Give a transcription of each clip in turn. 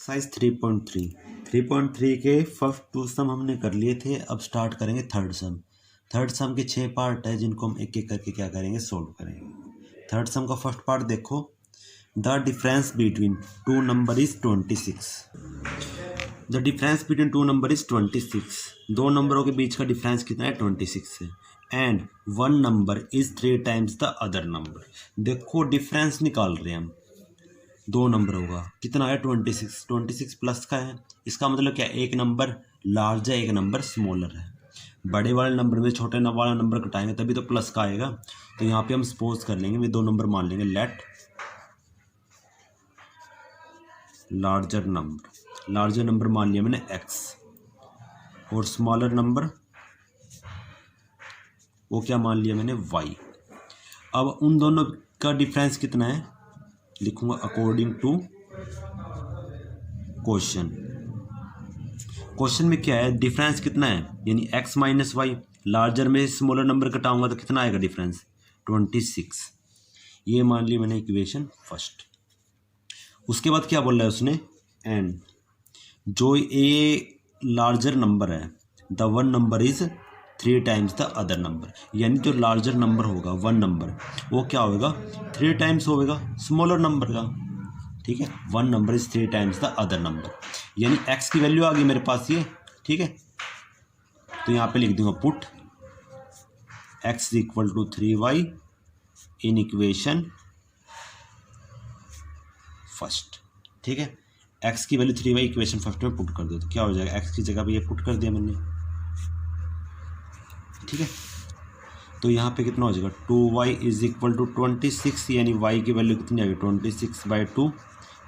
Exercise 3.3 के first to some हमने कर लिए थे। अब स्टार्ट करेंगे थर्ड सम। थर्ड सम के 6 पार्ट है जिनको हम एक एक करके क्या करेंगे, सोल्व करेंगे। थर्ड सम का फर्स्ट पार्ट देखो, the difference between two number is 26। The difference between two number is 26। दो नंबरों के बीच का डिफरेंस कितना है, 26 है। And one number is 3 times the other number. देखो डिफरेंस निकाल रहे हैं हम, दो नंबर होगा, कितना है 26। 26 प्लस का है, इसका मतलब क्या है, एक नंबर लार्ज है, एक नंबर स्मॉलर है। बड़े वाले नंबर में छोटे वाला नंबर घटाएंगे तभी तो प्लस का आएगा। तो यहाँ पे हम सपोज कर लेंगे, वे दो नंबर मान लेंगे, लेट लार्जर नंबर मान लिया मैंने x, और स्मॉलर नंबर वो क्या मान लिया मैंने, y। अब उन दोनों का डिफरेंस कितना है लिखूंगा अकॉर्डिंग टू क्वेश्चन में क्या है, डिफरेंस कितना है, यानी x माइनस वाई। लार्जर में स्मॉलर नंबर घटाऊंगा तो कितना आएगा डिफरेंस, 26। ये मान ली मैंने इक्वेशन फर्स्ट। उसके बाद क्या बोल रहा है उसने, एंड जो ए लार्जर नंबर है, the one number is 3 times the other number. यानी जो लार्जर नंबर होगा वन नंबर, वो क्या होगा, 3 टाइम्स होगा स्मॉलर नंबर का। ठीक है, one number is 3 times the other number, यानी x की वैल्यू आ गई मेरे पास ये। ठीक है, तो यहाँ पे लिख दूंगा put x equal to 3y in equation first. ठीक है, x की वैल्यू 3y इक्वेशन फर्स्ट में पुट कर दो तो क्या हो जाएगा, x की जगह पे ये पुट कर दिया मैंने। ठीक है, तो यहाँ पे कितना हो जाएगा, 2y इज इक्वल टू 26, यानी y की वैल्यू कितनी आएगी, 26/2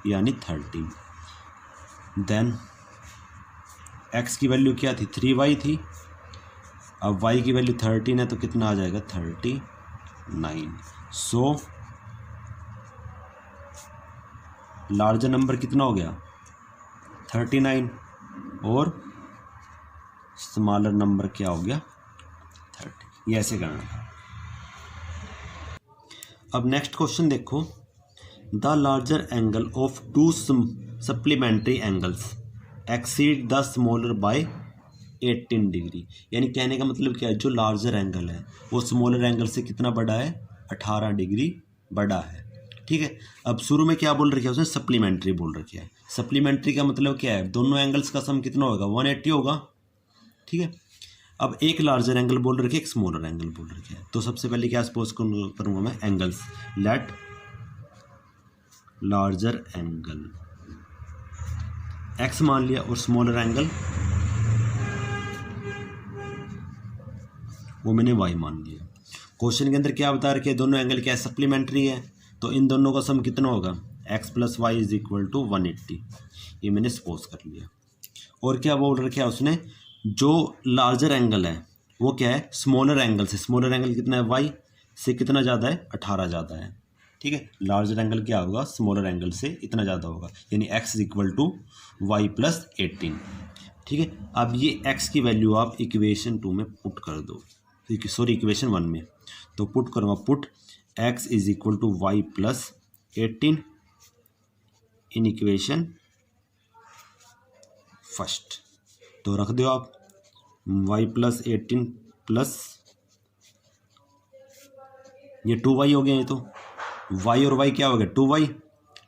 यानी 30। देन x की वैल्यू क्या थी, 3y थी। अब y की वैल्यू 13 है तो कितना आ जाएगा, 39। सो लार्जर नंबर कितना हो गया, 39, और स्मॉलर नंबर क्या हो गया, 30। ये ऐसे करना। अब नेक्स्ट क्वेश्चन देखो, the larger angle of to supplementary angles exceed the smaller by 18 degree. यानी कहने का मतलब क्या है, जो लार्जर एंगल है वो स्मॉलर एंगल से कितना बड़ा है, 18 डिग्री बड़ा है। ठीक है, अब शुरू में क्या बोल रखा है उसने, सप्लीमेंट्री बोल रखा है। सप्लीमेंट्री का मतलब क्या है, दोनों एंगल्स का सम कितना होगा, 180 होगा। ठीक है, अब एक लार्जर एंगल बोल रखे, एक स्मॉलर एंगल बोल रखे है। तो सबसे पहले क्या सपोज करूंगा मैं, angles, let larger angle x मान लिया और स्मॉलर एंगल वो मैंने y मान लिया। क्वेश्चन के अंदर क्या बता रखे, दोनों एंगल क्या है, सप्लीमेंट्री है, तो इन दोनों का सम कितना होगा, x plus y is equal to 180। ये मैंने सपोज कर लिया। और क्या बोल रखा है उसने, जो लार्जर एंगल है वो क्या है, स्मॉलर एंगल से, स्मॉलर एंगल कितना है, y से कितना ज़्यादा है, 18 ज़्यादा है। ठीक है, लार्जर एंगल क्या होगा, स्मॉलर एंगल से इतना ज़्यादा होगा, यानी x is equal to y plus 18। ठीक है, अब ये x की वैल्यू आप इक्वेशन 2 में पुट कर दो, सॉरी इक्वेशन 1 में। तो पुट करूँगा, put x is equal to y plus 18 in equation first. तो रख दो आप, y प्लस 18 प्लस ये 2y हो गया, ये तो y और y क्या हो गया, 2y।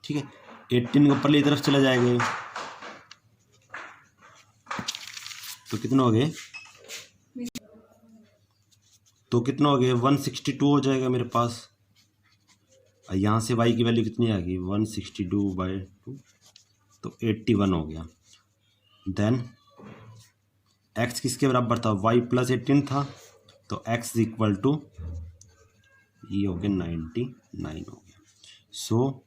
ठीक है, 18 ऊपर की तरफ चला जाएगा, तो कितना हो गया, तो कितना हो गया, 162 हो जाएगा मेरे पास। यहाँ से y की वैल्यू कितनी आ गई, 162/2, तो 81 हो गया। देन x किसके बराबर था, y प्लस 18 था, तो x इक्वल टू ये हो गया 99 हो गया। सो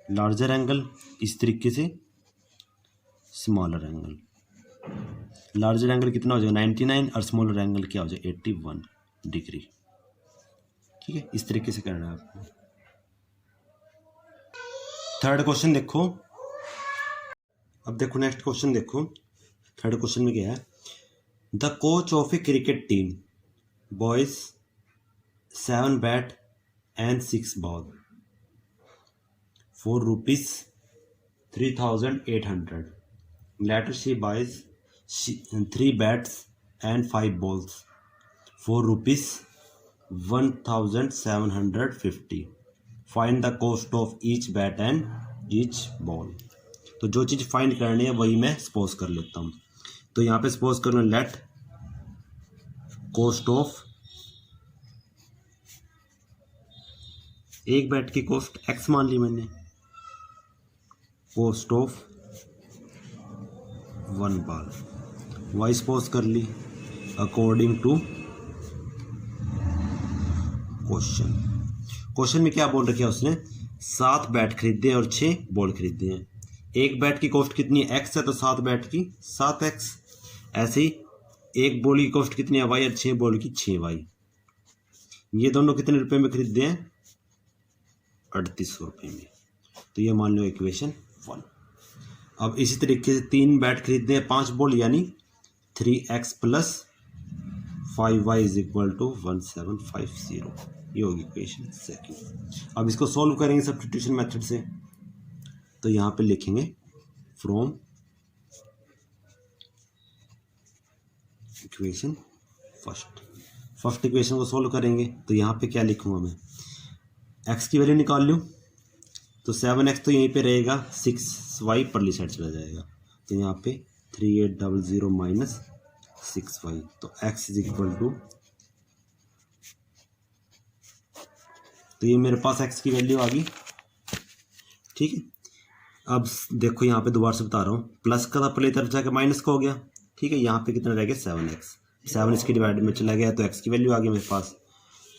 लार्जर एंगल इस तरीके से, स्मॉलर एंगल, लार्जर एंगल कितना हो जाएगा 99 और स्मॉलर एंगल क्या हो जाएगा 81 डिग्री। ठीक है, इस तरीके से करना है आपको। थर्ड क्वेश्चन देखो, अब देखो नेक्स्ट क्वेश्चन देखो। थर्ड क्वेश्चन में क्या है, the coach of A cricket team boys 7 bat and 6 ball 4 rupees 3,800. Later she buys 3 bats and 5 balls. 4 rupees 1,750. Find the cost of each bat and each ball. तो जो चीज़ find करनी है वही मैं सपोज कर लेता हूँ। तो यहाँ पे सपोज करूँ लेट कॉस्ट ऑफ, एक बैट की कॉस्ट एक्स मान ली मैंने, cost of 1 ball y suppose कर ली अकॉर्डिंग टू क्वेश्चन में क्या बोल रखा है उसने, 7 बैट खरीदे और 6 बॉल खरीदे हैं। एक बैट की कॉस्ट कितनी है एक्स है तो 7 बैट की 7x, ऐसे ही एक बॉल की कॉस्ट कितनी है वाई और 6 बॉल की 6y। ये दोनों कितने रुपए में खरीदते हैं 3800 रुपये में। तो ये मान लो इक्वेशन 1। अब इसी तरीके से 3 बैट खरीदते हैं 5 बॉल यानी 3x plus 5y is equal to 1750। ये होगी इक्वेशन सेकंड। अब इसको सॉल्व करेंगे सब्स्टिट्यूशन मेथड से। तो यहाँ पे लिखेंगे फ्रॉम इक्वेशन फर्स्ट इक्वेशन को सॉल्व करेंगे। तो यहाँ पे क्या लिखूँगा मैं, x की वैल्यू निकाल लूँ तो 7x तो यहीं पे रहेगा, 6y परली साइड चला जाएगा। तो यहाँ पे 3800 माइनस 6y, तो x इज इक्वल टू, तो ये मेरे पास x की वैल्यू आ गई। ठीक है, अब देखो यहाँ पे दोबारा से बता रहा हूँ, प्लस का था पहले तरफ जाके माइनस का हो गया। ठीक है, यहाँ पे कितना रह गया 7x, 7 इसकी डिवाइड में चला गया तो x की वैल्यू आ गई मेरे पास।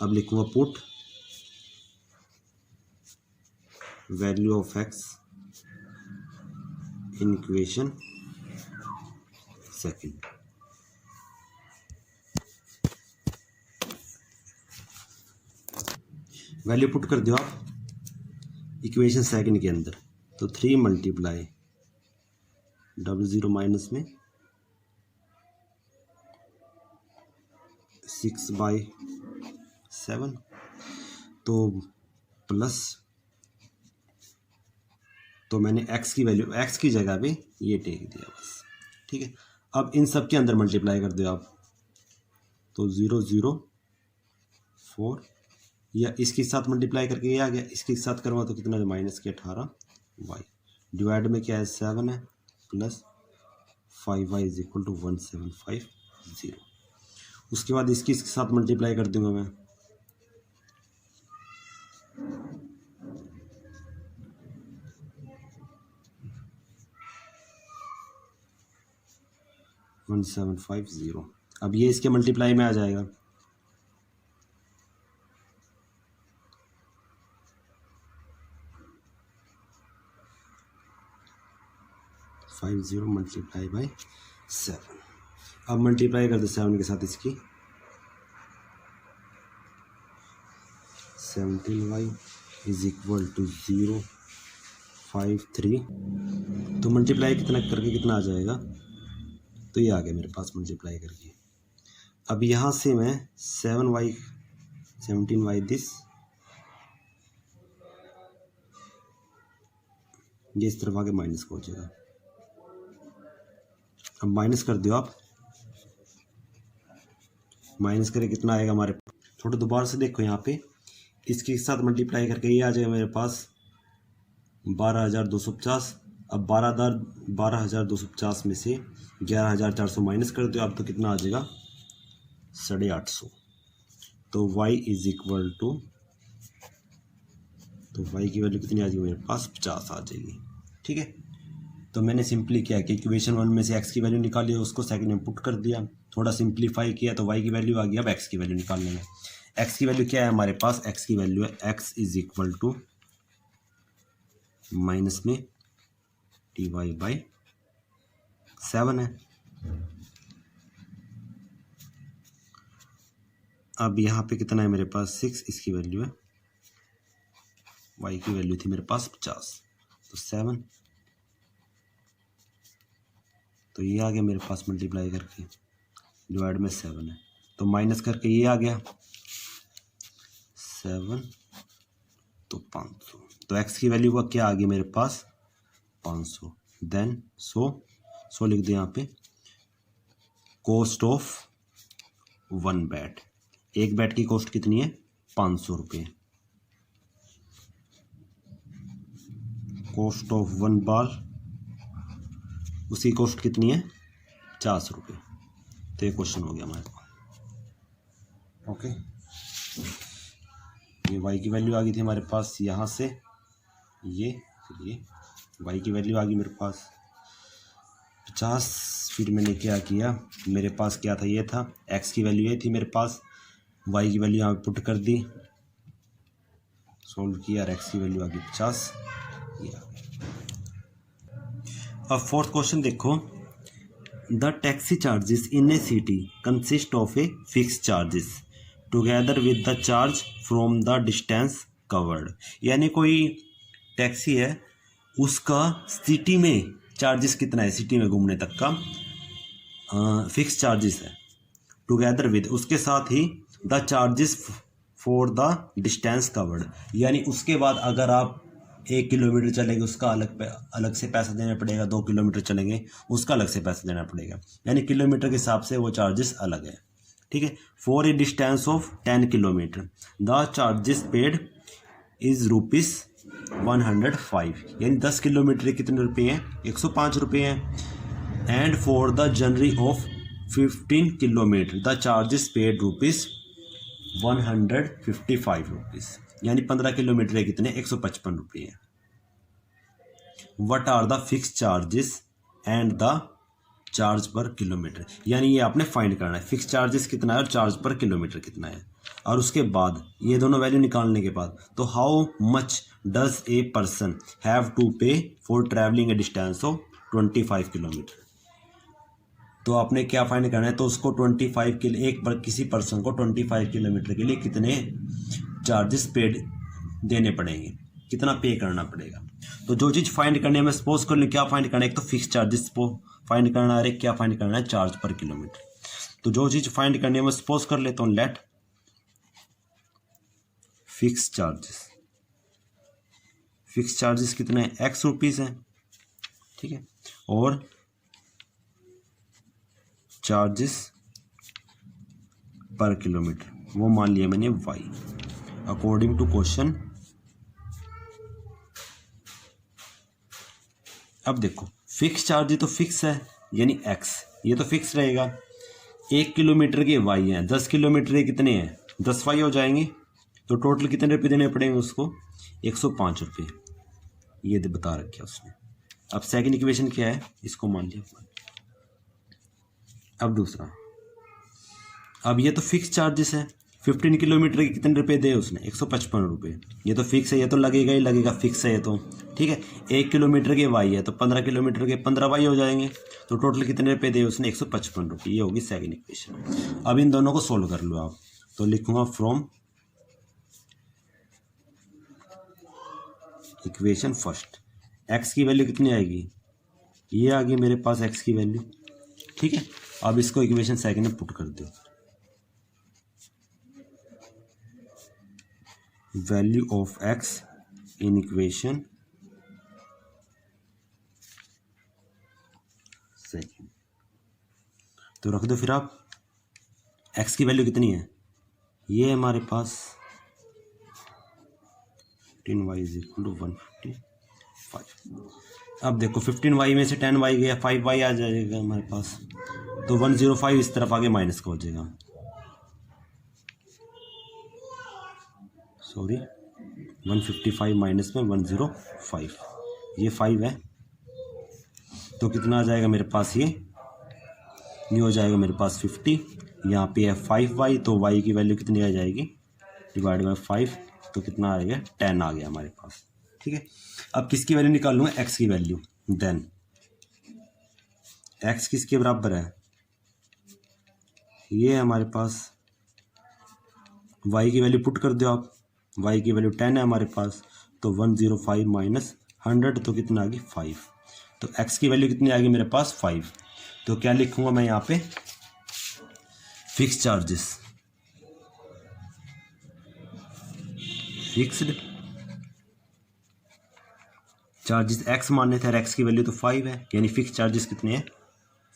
अब लिखूँगा put value of x in equation second. Value put कर दो आप इक्वेशन सेकंड के अंदर। तो 3 मल्टीप्लाई 00 माइनस में 6/7 तो प्लस, तो मैंने x की वैल्यू x की जगह पे ये टेक दिया बस। ठीक है, अब इन सब के अंदर मल्टीप्लाई कर दो आप। तो 004 या इसके साथ मल्टीप्लाई करके ये आ गया, इसके साथ करवा तो कितना माइनस के 18y डिवाइड में क्या है 7 है plus 5y is equal to 1750। उसके बाद इसके साथ मल्टीप्लाई कर दूंगा मैं। वन 1750, अब ये इसके मल्टीप्लाई में आ जाएगा। Five 0 multiply by 7। अब मल्टीप्लाई कर दो 7 के साथ इसकी, 17y इज इक्वल टू 053। तो मल्टीप्लाई कितना करके कितना आ जाएगा, तो ये आ गया मेरे पास मल्टीप्लाई करके। अब यहाँ से मैं 17y दिस, ये इस तरफ आगे माइनस हो जाएगा। अब माइनस कर दो आप, माइनस करके कितना आएगा हमारे, थोड़ा दोबारा से देखो यहाँ पे, इसके साथ मल्टीप्लाई करके ये आ जाएगा मेरे पास 12,250। अब 12,250 में से 11,400 माइनस कर दो आप तो कितना आ जाएगा 850। तो y इज इक्वल टू, तो y की वैल्यू कितनी आ जाएगी मेरे पास 50 आ जाएगी। ठीक है, तो मैंने सिंपली क्या कि इक्वेशन 1 में से x की वैल्यू निकाली, उसको सेकंड में पुट कर दिया, थोड़ा सिंप्लीफाई किया तो y की वैल्यू आ गई। अब x की वैल्यू निकाल लेंगे। x की वैल्यू क्या है हमारे पास, x की वैल्यू है x is equal to minus में dy/7 है। अब यहाँ पे कितना है मेरे पास 6, इसकी वैल्यू है, y की वैल्यू थी मेरे पास 50, तो 7, तो ये आ गया मेरे पास मल्टीप्लाई करके, डिवाइड में 7 है तो माइनस करके ये आ गया 7, तो 500। तो एक्स की वैल्यू का क्या आ गया मेरे पास 500। देन 100 लिख दे यहाँ पे। कॉस्ट ऑफ 1 बैट, एक बैट की कॉस्ट कितनी है 500 रुपये। कॉस्ट ऑफ 1 बॉल, उसकी कॉस्ट कितनी है 400 रुपये। तो ये क्वेश्चन हो गया हमारे को। ओके, ये वाई की वैल्यू आ गई थी हमारे पास यहाँ से, ये वाई की वैल्यू आ गई मेरे पास 50। फिर मैंने क्या किया, मेरे पास क्या था, ये था एक्स की वैल्यू ये थी मेरे पास, वाई की वैल्यू यहाँ पे पुट कर दी, सोल्व किया और एक्स की वैल्यू आ गई 50। ये आ गया। अब फोर्थ क्वेश्चन देखो, the taxi charges in A city consist of a fix charges together with the charge from the distance covered. यानी कोई टैक्सी है, उसका सिटी में चार्जेस कितना है, सिटी में घूमने तक का फिक्स चार्जेस है, टुगेदर विद उसके साथ ही the charges for the distance covered. यानी उसके बाद अगर आप 1 किलोमीटर चलेंगे उसका अलग से पैसा देना पड़ेगा, 2 किलोमीटर चलेंगे उसका अलग से पैसा देना पड़ेगा, यानी किलोमीटर के हिसाब से वो चार्जेस अलग है। ठीक है, for a distance of 10 kilometre the charges paid is ₹105, यानी 10 किलोमीटर के कितने रुपये हैं 105 रुपये हैं। And for the journey of 15 kilometre the charges paid ₹155, यानी 15 किलोमीटर के कितने 155 रुपये हैं। What are the fix charges and the charge per kilometre, यानी ये आपने फाइंड करना है, फिक्स चार्जेस कितना है और चार्ज पर किलोमीटर कितना है। और उसके बाद ये दोनों वैल्यू निकालने के बाद तो how much does a person have to pay for travelling a distance of 25 kilometre. तो आपने क्या फाइंड करना है, तो उसको 25 के लिए किसी पर्सन को 25 किलोमीटर के लिए कितने चार्जेस पेड देने पड़ेंगे, कितना पे करना पड़ेगा। तो जो चीज़ फाइंड करनी है, मैं सपोज कर लूँ क्या फाइंड करना है, एक तो फिक्स चार्जेस फाइंड करना है, क्या फाइंड करना है चार्ज पर किलोमीटर। तो जो चीज़ फाइंड करनी है मैं सपोज कर लेता हूँ लेट फिक्स चार्जेस कितने हैं एक्स रुपीज़ हैं, ठीक है, और चार्जेस पर किलोमीटर वो मान लिया मैंने वाई अकॉर्डिंग टू क्वेश्चन। अब देखो फिक्स चार्ज तो फिक्स है यानी एक्स, ये तो फिक्स रहेगा। 1 किलोमीटर के वाई हैं, 10 किलोमीटर के कितने हैं 10 वाई हो जाएंगे, तो टोटल कितने रुपये देने पड़ेंगे उसको 105 रुपये, ये बता रखा उसने। अब सेकंड इक्वेशन क्या है, इसको मान लिया। अब दूसरा, अब ये तो फिक्स चार्जेस है, 15 किलोमीटर के कितने रुपए दे उसने 155 रुपये, ये तो फिक्स है, ये तो लगेगा ही लगेगा, फिक्स है ये तो, ठीक है। 1 किलोमीटर के वाई है तो 15 किलोमीटर के 15 वाई हो जाएंगे, तो टोटल कितने रुपए दे उसने 155 रुपये, ये होगी सेकंड इक्वेशन। अब इन दोनों को सोल्व कर लो आप, तो लिखूंगा फ्रॉम इक्वेशन फर्स्ट एक्स की वैल्यू कितनी आएगी, ये आ गई मेरे पास एक्स की वैल्यू, ठीक है। अब इसको इक्वेशन सेकंड में पुट कर दो, value of x in equation second, तो रख दो फिर आप। एक्स की वैल्यू कितनी है, ये हमारे पास 15y इज इक्वल टू 155। अब देखो 15y में से 10y गया, 5y आ जाएगा हमारे पास, तो 105 इस तरफ आगे माइनस का हो जाएगा, सॉरी 155 माइनस में 105, ये 5 है, तो कितना आ जाएगा मेरे पास, ये हो जाएगा मेरे पास 50, यहाँ पे है 5y, तो y की वैल्यू कितनी आ जाएगी डिवाइड बाय 5, तो कितना आ गया 10 आ गया हमारे पास, ठीक है। अब किसकी वैल्यू निकालूंगा, x की वैल्यू। देन x किसके बराबर है, ये हमारे पास y की वैल्यू पुट कर दो आप, y की वैल्यू 10 है हमारे पास, तो 105 माइनस 100, तो कितना आ गई 5, तो x की वैल्यू कितनी आ गई मेरे पास 5। तो क्या लिखूंगा मैं यहाँ पे, fix charges, fixed charges x मानने थे और एक्स की वैल्यू तो 5 है, यानी फिक्स चार्जेस कितने हैं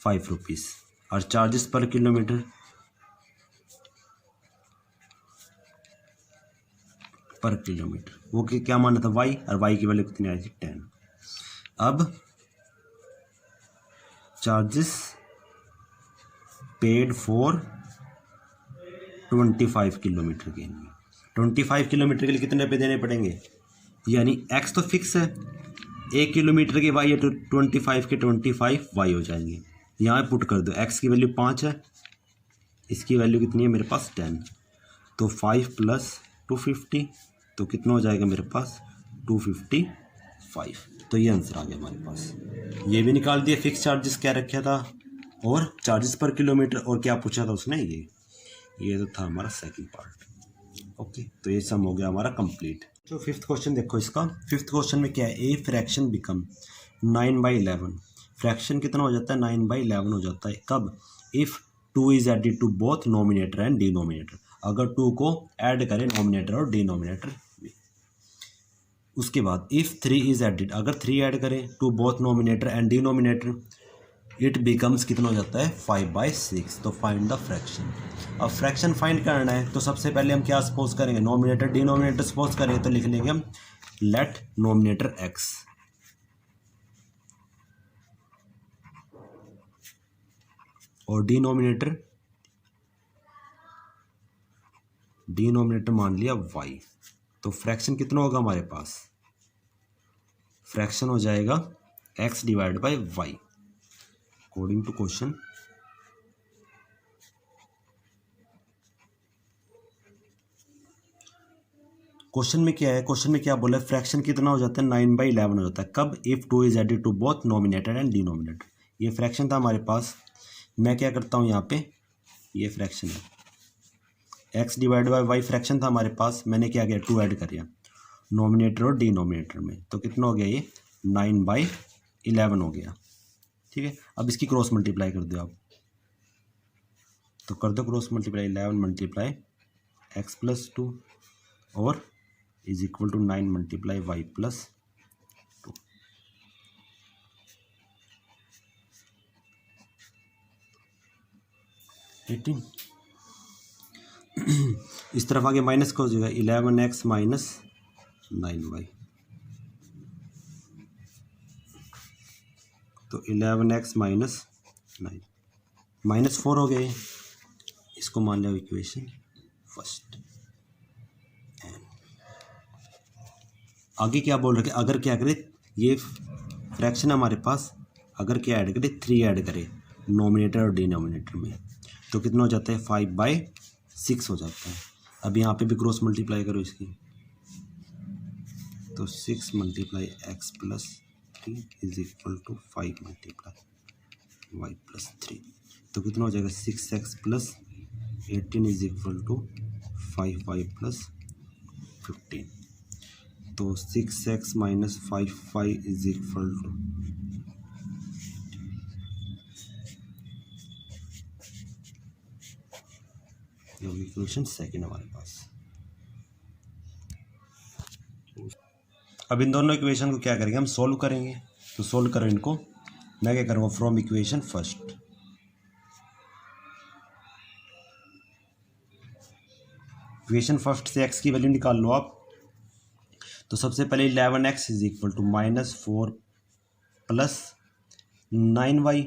5 रुपीज़। और चार्जेस पर किलोमीटर वो क्या माना था वाई, और वाई की वैल्यू कितनी आई थी 10। अब चार्जेस पेड फॉर 25 किलोमीटर के लिए, 25 किलोमीटर के लिए कितने रुपये देने पड़ेंगे, यानी एक्स तो फिक्स है, 1 किलोमीटर के वाई है तो 25 के 25 वाई हो जाएंगे। यहाँ पुट कर दो, एक्स की वैल्यू 5 है, इसकी वैल्यू कितनी है मेरे पास 10, तो 5 + 250, तो कितना हो जाएगा मेरे पास 255। तो ये आंसर आ गया हमारे पास। ये भी निकाल दिया, फिक्स चार्जेस क्या रखा था और चार्जेस पर किलोमीटर, और क्या पूछा था उसने, ये तो था हमारा सेकंड पार्ट। ओके, तो ये सम हो गया हमारा कंप्लीट। जो फिफ्थ क्वेश्चन देखो इसका, फिफ्थ क्वेश्चन में क्या है, ए फ्रैक्शन बिकम 9/11। फ्रैक्शन कितना हो जाता है 9/11 हो जाता है कब, if 2 is added to both nominator and denominator, अगर 2 को ऐड करें नोमिनेटर और डिनोमिनेटर में। उसके बाद इफ़ 3 इज एडिड, अगर 3 ऐड करें to both nominator and denominator, it becomes कितना हो जाता है 5/6। तो फाइंड द फ्रैक्शन। अब फ्रैक्शन फाइंड करना है तो सबसे पहले हम क्या सपोज करेंगे, नोमिनेटर डिनोमिनेटर सपोज करेंगे, तो लिख लेंगे हम लेट नोमिनेटर एक्स और डिनोमिनेटर मान लिया वाई। तो फ्रैक्शन कितना होगा हमारे पास, फ्रैक्शन हो जाएगा x divide by y according to question. Question में क्या है, क्वेश्चन में क्या बोला है, फ्रैक्शन कितना हो जाता है 9/11 हो जाता है कब, if 2 is added to both nominator and denominator. ये फ्रैक्शन था हमारे पास, मैं क्या करता हूँ यहाँ पे, ये फ्रैक्शन है x divide by y, fraction था हमारे पास, मैंने क्या किया 2 ऐड कर दिया नोमिनेटर और डिनोमिनेटर में, तो कितना हो गया ये 9/11 हो गया। ठीक है, अब इसकी क्रॉस मल्टीप्लाई कर दो आप, तो कर दो क्रॉस मल्टीप्लाई, 11 × x + 2 और इज इक्वल टू 9 × y + 2। इस तरफ आगे माइनस का हो जाएगा 11x - 9y, तो 11x - 9 -4 हो गए, इसको मान लिया इक्वेशन फर्स्ट। आगे क्या बोल रहे, अगर क्या करे, ये फ्रैक्शन हमारे पास, अगर क्या ऐड करे 3 ऐड करे नोमिनेटर और डिनोमिनेटर में, तो कितना हो जाता है 5/6 हो जाता है। अब यहाँ पे भी क्रॉस मल्टीप्लाई करो इसकी, तो 6 × x + 3 is equal to 5 × y + 3, तो कितना हो जाएगा 6x + 18 is equal to 5y + 15, तो 6x - 5y is equal to equation second हमारे पास। अब इन दोनों इक्वेशन को क्या करेंगे, हम सोल्व करेंगे। तो सोल्व करो इनको, मैं क्या करूँगा from equation first, equation first से x की वैल्यू निकाल लो आप। तो सबसे पहले 11x is equal to -4 + 9y।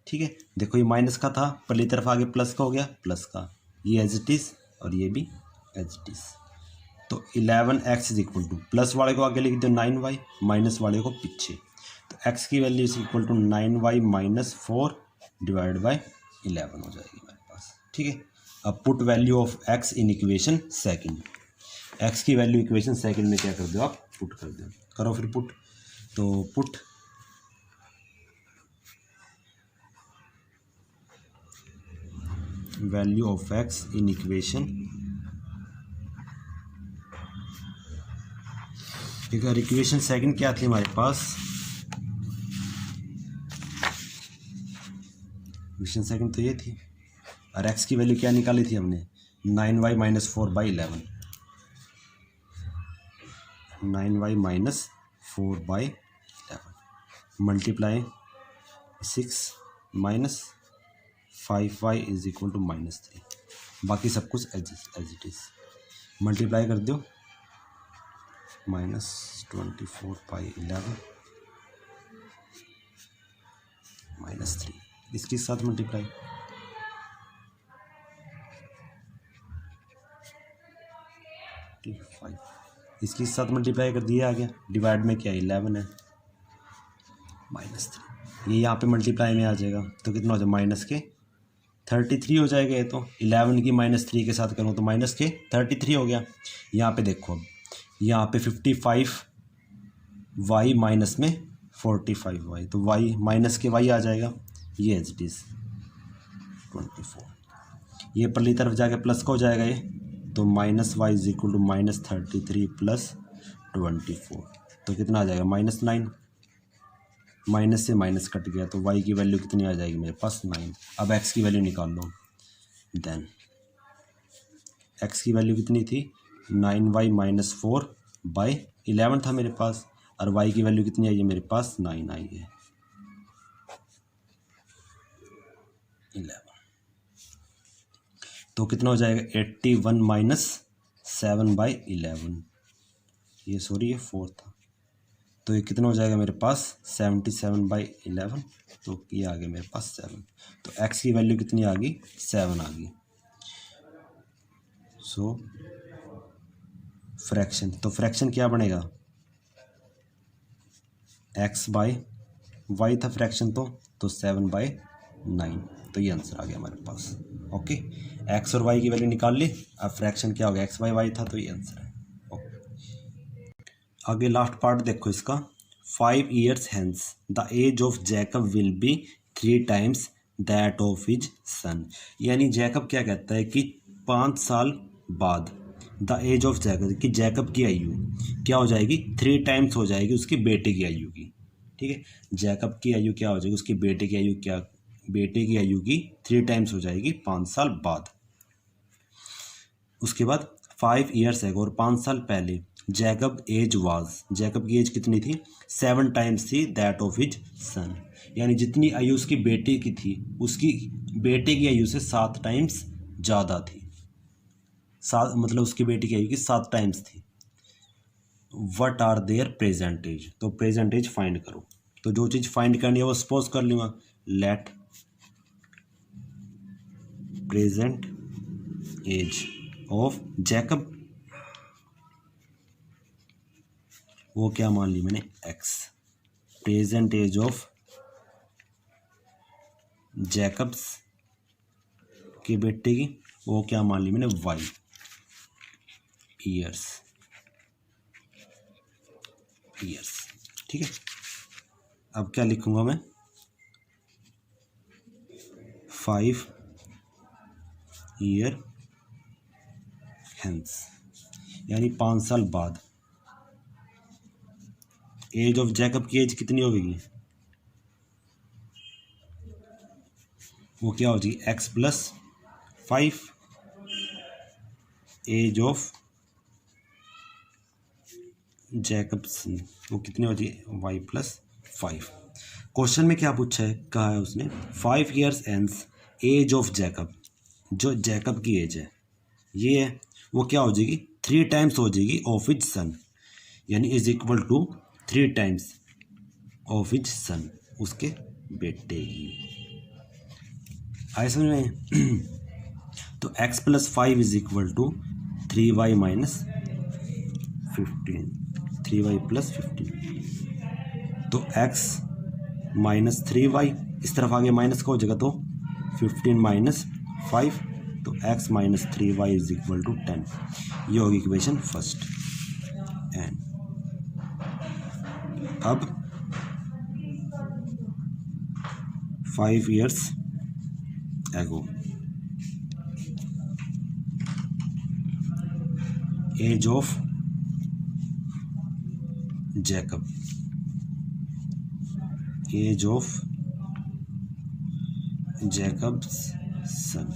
ठीक है, देखो ये माइनस का था, पहली तरफ आगे प्लस का हो गया, प्लस का, ये एज इट इज़ और ये भी एज इट इज़। तो 11x is equal to, plus वाले को आगे लिख दो 9y, माइनस वाले को पीछे, तो x की value is equal to 9y - 4 divide by 11 हो जाएगी हमारे पास। ठीक है, अब put value of x in equation second, x की वैल्यू इक्वेशन सेकंड में क्या कर दो आप पुट कर दो, करो फिर पुट। तो put value of x in equation, अगर इक्वेशन सेकंड क्या थी हमारे पास, इक्वेशन सेकंड तो ये थी, और x की वैल्यू क्या निकाली थी हमने 9y - 4/11, 9y - 4/11। Multiply 6 minus 5y is equal to -3। बाकी सब कुछ एज इट इज़ मल्टीप्लाई कर दो, -24/11 -3 इसके साथ मल्टीप्लाई, इसके साथ मल्टीप्लाई कर दिया, आ गया। डिवाइड में क्या 11 है, -3 ये यहाँ पे मल्टीप्लाई में आ जाएगा तो कितना हो जाएगा माइनस के 33 हो जाएगा। ये तो 11 की -3 के साथ करूँ तो माइनस के 33 हो गया। यहाँ पे देखो, अब यहाँ पे 55y माइनस में 45y, तो y माइनस के y आ जाएगा, ये एज इट इज़ 24। ये पल्ली तरफ जाके प्लस का हो जाएगा ये, तो -y is equal to -33 plus 24, तो कितना आ जाएगा -9। माइनस से माइनस कट गया तो y की वैल्यू कितनी आ जाएगी मेरे पास 9। अब x की वैल्यू निकाल लो। देन x की वैल्यू कितनी थी 9y - 4/11 था मेरे पास, और y की वैल्यू कितनी आई है मेरे पास 9 आई है 11। तो कितना हो जाएगा 81 - 7/11, ये सॉरी ये 4 था, तो ये कितना हो जाएगा मेरे पास 77/11, तो ये आ गया मेरे पास 7। तो x की वैल्यू कितनी आ गई 7 आ गई। सो फ्रैक्शन, तो फ्रैक्शन क्या बनेगा x/y था फ्रैक्शन, तो 7/9, तो ये आंसर आ गया हमारे पास। ओके, x और y की वैल्यू निकाल ली। अब फ्रैक्शन क्या हो गया x/y था, तो ये आंसर है। आगे लास्ट पार्ट देखो इसका। 5 years hence the age of Jacob will be 3 times that of his son। यानी जैकब क्या कहता है कि 5 साल बाद द एज ऑफ जैकब, कि जैकब की आयु क्या हो जाएगी 3 टाइम्स हो जाएगी उसके बेटे की आयु की। ठीक है, जैकब की आयु क्या हो जाएगी उसके बेटे की आयु, क्या बेटे की आयु की 3 टाइम्स हो जाएगी 5 साल बाद। उसके बाद 5 years ago, और 5 साल पहले जैकब एज वाज, जैकब की एज कितनी थी 7 टाइम्स थी दैट ऑफ हिज सन। यानी जितनी आयु उसकी बेटे की थी उसकी बेटे की आयु से 7 टाइम्स ज़्यादा थी। 7 मतलब उसकी बेटे की आयु की 7 टाइम्स थी। What are their present age, तो प्रेजेंट एज फाइंड करो। तो जो चीज़ फाइंड करनी है वो सपोज कर लूँगा, let present age of Jacob, वो क्या मान ली मैंने x। Present age of Jacob's के बेटे की वो क्या मान ली मैंने y ईयर्स। ठीक है, अब क्या लिखूंगा मैं 5 year hence, यानी 5 साल बाद। एज ऑफ जैकब की एज कितनी होगी, वो क्या हो जाएगी x + 5। एज ऑफ जैकब्स वो कितनी हो जाएगी y + 5। क्वेश्चन में क्या पूछा है, कहा है उसने 5 years hence age of Jacob, जो जैकब की एज है ये है, वो क्या हो जाएगी 3 टाइम्स हो जाएगी ऑफ हिज सन, यानी is equal to 3 times of his son, उसके बेटे की। आए समझ में? तो x + 5 is equal to 3y - 15, 3y + 15। तो x - 3y इस तरफ आगे माइनस का हो जाएगा, तो 15 - 5, तो x - 3y is equal to 10। ये होगी इक्वेशन फर्स्ट। एंड अब 5 years ago age of Jacob, age of Jacob's son,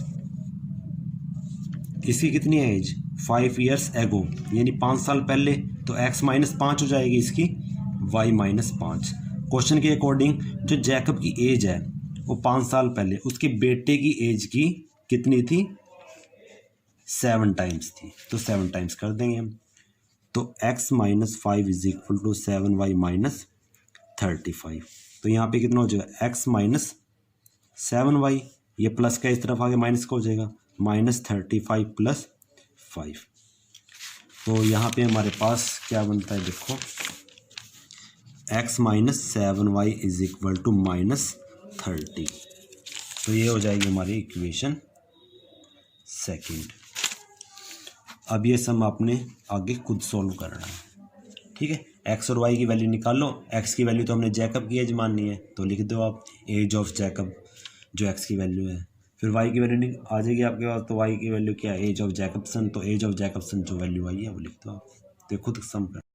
इसकी कितनी है एज 5 years ago, यानी 5 साल पहले, तो x - 5 हो जाएगी इसकी, y - 5। क्वेश्चन के अकॉर्डिंग जो जैकब की एज है वो 5 साल पहले उसके बेटे की एज की कितनी थी, 7 टाइम्स थी, तो 7 टाइम्स कर देंगे हम। तो x minus 5 is equal to 7y minus 35। तो यहाँ पे कितना हो जाएगा, x माइनस 7y, ये प्लस का इस तरफ आगे माइनस का हो जाएगा, माइनस 35 प्लस 5। तो यहाँ पे हमारे पास क्या बनता है, देखो x minus 7y is equal to minus 30। तो ये हो जाएगी हमारी इक्वेशन सेकंड। अब ये सम आपने आगे खुद सॉल्व करना है, ठीक है। एक्स और वाई की वैल्यू निकाल लो। एक्स की वैल्यू तो हमने जैकब की एज माननी है, तो लिख दो आप एज ऑफ जैकब जो एक्स की वैल्यू है। फिर वाई की वैल्यू आ जाएगी आपके पास, तो वाई की वैल्यू क्या है, एज ऑफ जैकबसन, तो एज ऑफ जैकबसन जो वैल्यू आई है वो लिख दो आप। तो खुद सम कर